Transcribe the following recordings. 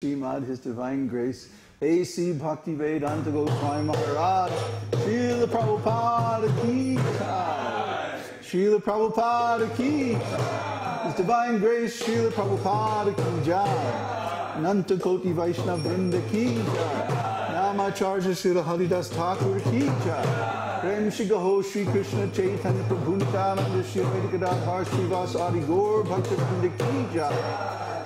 Srimad, His Divine Grace, A.C. Bhaktivedanta Goswami Maharaj, Srila Prabhupada Ki Jai, Srila Prabhupada Ki Jai, His Divine Grace, Srila Prabhupada Ki Jai, Ananta Koti Vaishnava Vrinda Ki Jai, Namacharya Srila Haridas Thakur Ki Jai, Prem Shigaho Shri Krishna Chaitanya Prabhu Nityananda Shri Vedikadadhar Srivas Adi Gaur Bhakta Vrinda Ki Jai,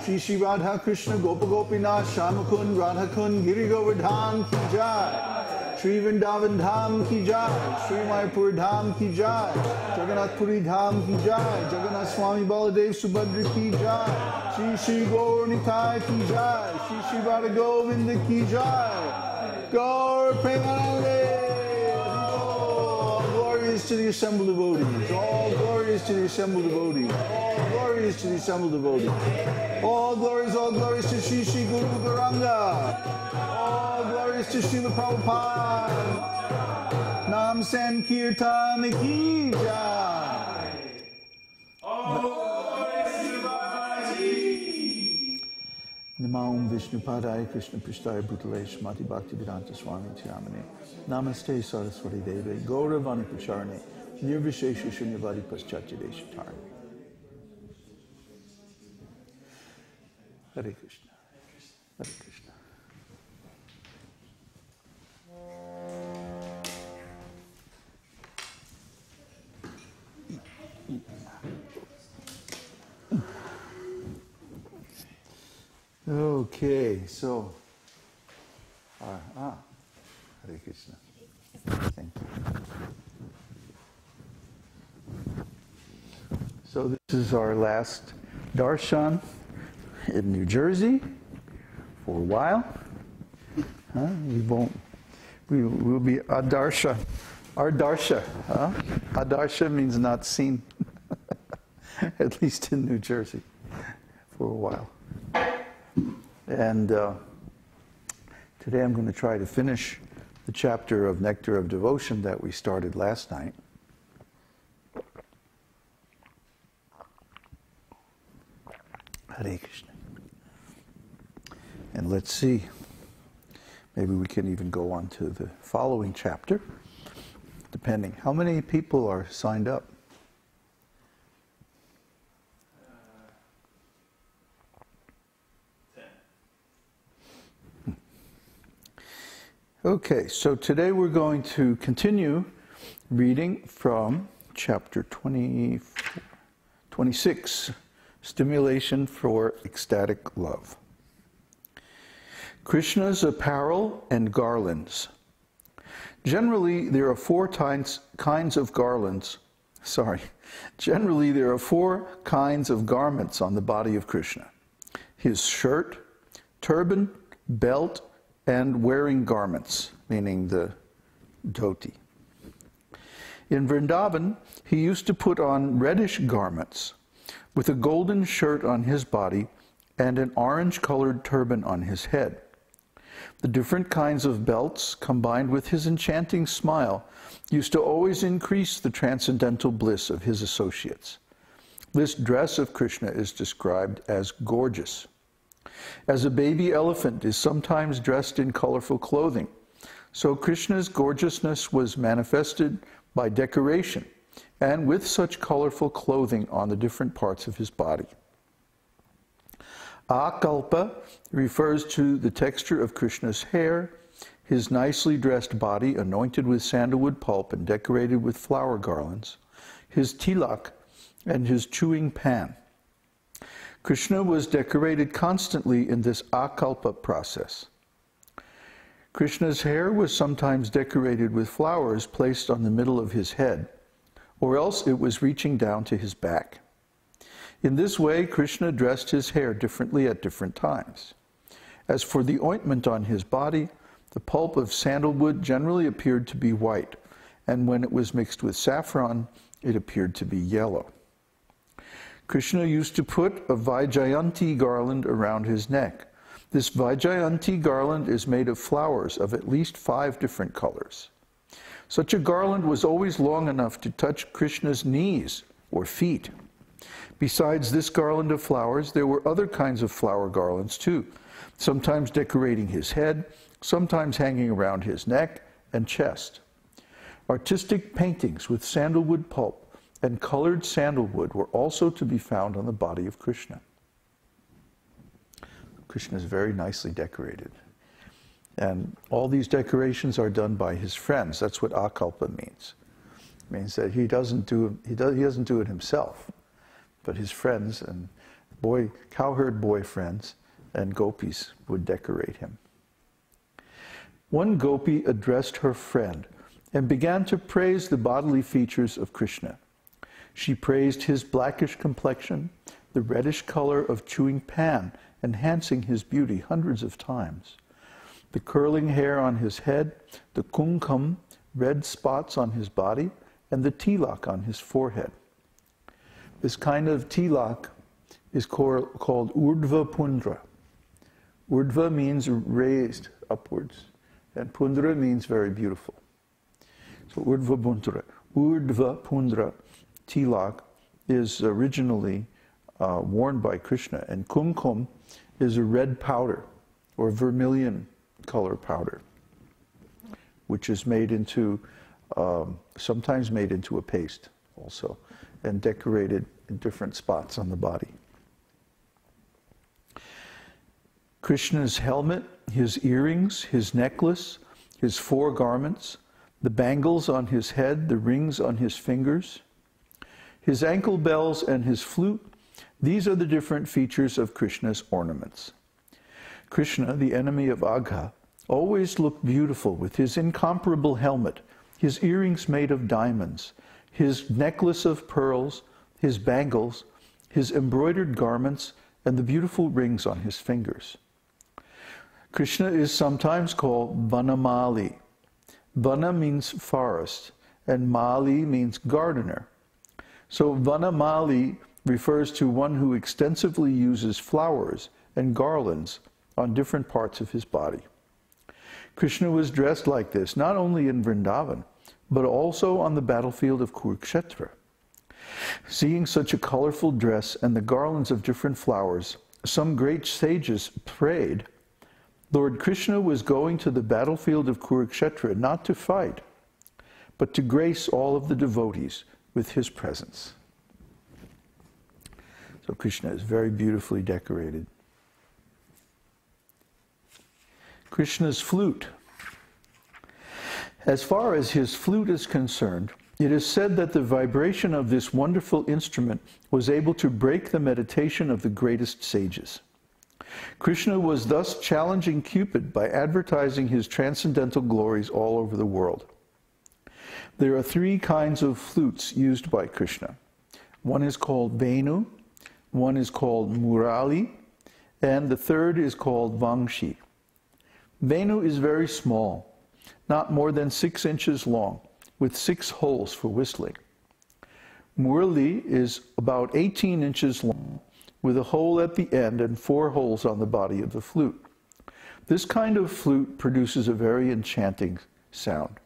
Shri Shri Radha Krishna Gopa Gopinath Shamakun Radha Kun Giri Govardhan Ki Jai, Shri Vrindavan Dham Ki Jai, Shri Mayapur Dham Ki Jai, Jagannath Puri Dham Ki Jai, Jagannath Swami Baladev Subhadra Ki Jai, Shri Shri Gaur Nitai Ki Jai, Shri Shri Radha Govinda Ki Jai, Gaur Premanande. All glories to the assembled devotees, all glories to the assembled devotees, all glories to the assembled devotees. All glories to Shri Shri Guru Gauranga. All glories to Srila Prabhupada. Nam Sankirtan Ki Jai. All glories to Babaji. Namo Vishnu Padaya Krishna Prishtaya Bhutale Shmati Bhakti Vedanta Swami Tiramane. Namaste Saraswati Deve Gauravani Pacharane. Nirvishesha Shunyavadi Paschatya Deshatarane. Hare Krishna. Hare Krishna. Okay, so Hare Krishna. Thank you. So this is our last Darshan in New Jersey for a while. We will be Adarsha. Ardarsha. Adarsha means not seen, at least in New Jersey, for a while. And today I'm going to try to finish the chapter of Nectar of Devotion that we started last night. Hare Krishna. And let's see, maybe we can even go on to the following chapter, depending. How many people are signed up? Okay, so today we're going to continue reading from chapter 26, Stimulation for Ecstatic Love. Krishna's apparel and garlands. Generally, there are four kinds of garlands. Generally, there are four kinds of garments on the body of Krishna: his shirt, turban, belt, and wearing garments, meaning the dhoti. In Vrindavan, he used to put on reddish garments with a golden shirt on his body and an orange-colored turban on his head. The different kinds of belts, combined with his enchanting smile, used to always increase the transcendental bliss of his associates. This dress of Krishna is described as gorgeous. As a baby elephant is sometimes dressed in colorful clothing, so Krishna's gorgeousness was manifested by decoration and with such colorful clothing on the different parts of his body. Akalpa refers to the texture of Krishna's hair, his nicely dressed body anointed with sandalwood pulp and decorated with flower garlands, his tilak, and his chewing pan. Krishna was decorated constantly in this akalpa process. Krishna's hair was sometimes decorated with flowers placed on the middle of his head, or else it was reaching down to his back. In this way, Krishna dressed his hair differently at different times. As for the ointment on his body, the pulp of sandalwood generally appeared to be white, and when it was mixed with saffron, it appeared to be yellow. Krishna used to put a Vaijayanti garland around his neck. This Vaijayanti garland is made of flowers of at least 5 different colors. Such a garland was always long enough to touch Krishna's knees or feet. Besides this garland of flowers, there were other kinds of flower garlands too. sometimes decorating his head, sometimes hanging around his neck and chest. Artistic paintings with sandalwood pulp and colored sandalwood were also to be found on the body of Krishna. Krishna is very nicely decorated. And all these decorations are done by his friends. That's what akalpa means. It means that he doesn't do it himself, but his friends and cowherd boyfriends and gopis would decorate him. One gopi addressed her friend and began to praise the bodily features of Krishna. She praised his blackish complexion, the reddish color of chewing pan, enhancing his beauty hundreds of times, the curling hair on his head, the kumkum, red spots on his body, and the tilak on his forehead. This kind of tilak is called urdhva pundra. Urdhva means raised upwards, and pundra means very beautiful. So urdhva pundra tilak is originally worn by Krishna, and kumkum is a red powder or vermilion color powder, which is made into, sometimes made into a paste also, and decorated in different spots on the body. Krishna's helmet, his earrings, his necklace, his 4 garments, the bangles on his head, the rings on his fingers, his ankle bells and his flute, these are the different features of Krishna's ornaments. Krishna, the enemy of Agha, always looked beautiful with his incomparable helmet, his earrings made of diamonds, his necklace of pearls, his bangles, his embroidered garments, and the beautiful rings on his fingers. Krishna is sometimes called Vanamali. Vana means forest, and Mali means gardener. So Vanamali refers to one who extensively uses flowers and garlands on different parts of his body. Krishna was dressed like this, not only in Vrindavan, but also on the battlefield of Kurukshetra. Seeing such a colorful dress and the garlands of different flowers, some great sages prayed, Lord Krishna was going to the battlefield of Kurukshetra not to fight, but to grace all of the devotees with his presence. So Krishna is very beautifully decorated. Krishna's flute. As far as his flute is concerned, it is said that the vibration of this wonderful instrument was able to break the meditation of the greatest sages. Krishna was thus challenging Cupid by advertising his transcendental glories all over the world. There are 3 kinds of flutes used by Krishna. One is called Venu, one is called Murali, and the third is called Vangshi. Venu is very small, not more than 6 inches long, with 6 holes for whistling. Murali is about 18 inches long, with a hole at the end and 4 holes on the body of the flute. This kind of flute produces a very enchanting sound.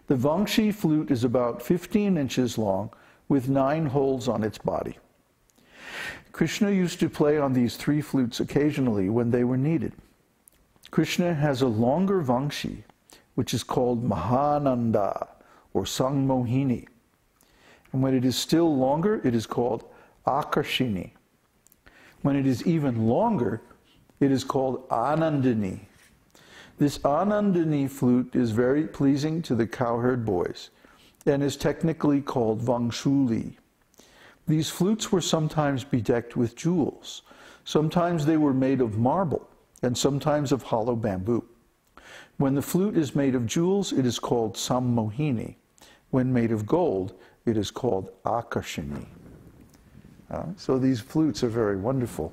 The Vangshi flute is about 15 inches long, with 9 holes on its body. Krishna used to play on these 3 flutes occasionally when they were needed. Krishna has a longer Vangshi, which is called Mahananda, or Sangmohini. And when it is still longer, it is called Akarshini. When it is even longer, it is called Anandini. This Anandini flute is very pleasing to the cowherd boys and is technically called Vangshuli. These flutes were sometimes bedecked with jewels. Sometimes they were made of marble and sometimes of hollow bamboo. When the flute is made of jewels, it is called Sammohini. When made of gold, it is called Akarshini. So these flutes are very wonderful,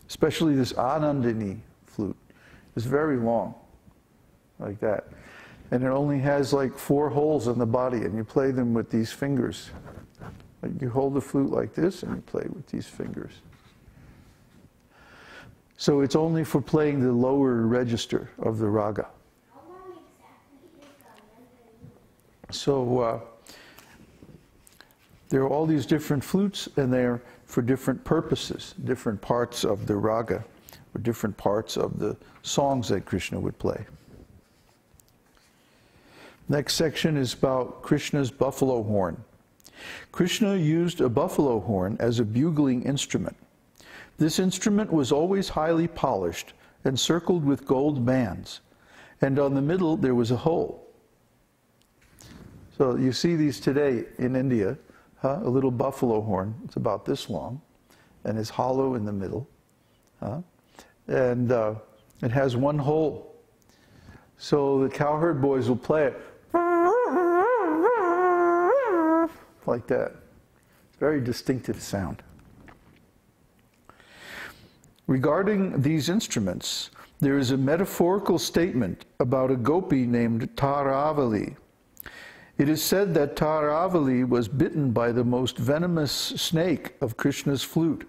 especially this Anandini flute. It's very long, like that. And it only has like 4 holes in the body, and you play them with these fingers. Like you hold the flute like this, and you play with these fingers. So it's only for playing the lower register of the raga. How long exactly is So there are all these different flutes, and they're for different purposes, different parts of the raga. or different parts of the songs that Krishna would play. Next section is about Krishna's buffalo horn. Krishna used a buffalo horn as a bugling instrument. This instrument was always highly polished, encircled with gold bands, and on the middle there was a hole. So you see these today in India, a little buffalo horn. It's about this long, and is hollow in the middle, and it has one hole. So the cowherd boys will play it like that. It's a very distinctive sound. Regarding these instruments, there is a metaphorical statement about a gopi named Taravali. It is said that Taravali was bitten by the most venomous snake of Krishna's flute.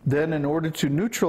Then, in order to neutralize